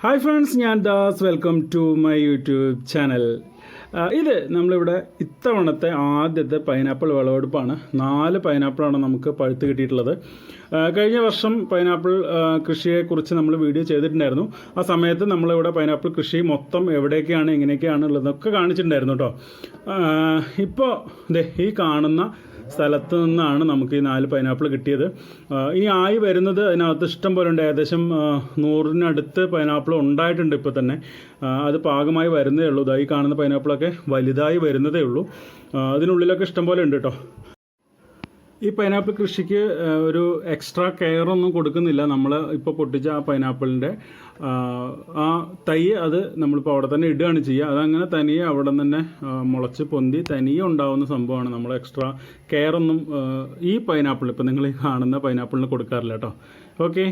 Hi friends, ഞാൻ Das. Welcome to my YouTube channel. ഇത് നമ്മളിവിടെ ഇത്തവണത്തെ ആദ്യത്തെ പൈനാപ്പിൾ വിളവെടുപ്പാണ്. 4 പൈനാപ്പിളാണ് നമുക്ക് പഴുത്ത് കിട്ടിയിട്ടുള്ളത്. കഴിഞ്ഞ വർഷം പൈനാപ്പിൾ കൃഷിയെക്കുറിച്ച് നമ്മൾ വീഡിയോ ചെയ്തിട്ടുണ്ടായിരുന്നു. ആ സമയത്ത് നമ്മളിവിടെ പൈനാപ്പിൾ കൃഷി മൊത്തം എവിടെയൊക്കെയാണ് എങ്ങനെയൊക്കെയാണ് ഉള്ളതൊക്കെ കാണിച്ചിട്ടുണ്ടായിരുന്നു കേട്ടോ. ഇപ്പോൾ ഈ കാണുന്ന സ്ഥലത്ത് നിന്നാണ് നമുക്ക് ഈ 4 പൈനാപ്പിൾ കിട്ടിയത്. ഇനി ആയി വരുന്നത് അതിനകത്ത് ഇഷ്ടം പോലെ ഉണ്ട്. ഏകദേശം 100-നടുത്ത് പൈനാപ്പിൾ ഉണ്ടായിട്ടുണ്ട് ഇപ്പോൾ തന്നെ. അത് പാകമായി വരുന്നതേ ഉള്ളൂ. ഈ കാണുന്ന പൈനാപ്പിളൊക്കെ വലുതായി വരുന്നതേ ഉള്ളൂ. അതിനുള്ളിലൊക്കെ ഇഷ്ടം പോലെ ഉണ്ട് കേട്ടോ. ഈ പൈനാപ്പിൾ കൃഷിക്ക് ഒരു എക്സ്ട്രാ കെയർ ഒന്നും കൊടുക്കുന്നില്ല. നമ്മൾ ഇപ്പോൾ പൊട്ടിച്ച ആ പൈനാപ്പിളിൻ്റെ ആ തൈ അത് നമ്മളിപ്പോൾ അവിടെ തന്നെ ഇടുകയാണ് ചെയ്യുക. അതങ്ങനെ തനിയെ അവിടെ തന്നെ മുളച്ച് പൊന്തി തനിയെ ഉണ്ടാവുന്ന സംഭവമാണ്. നമ്മൾ എക്സ്ട്രാ കെയർ ഒന്നും ഈ പൈനാപ്പിൾ ഇപ്പോൾ നിങ്ങൾ ഈ കാണുന്ന പൈനാപ്പിളിന് കൊടുക്കാറില്ല കേട്ടോ. ഓക്കെ.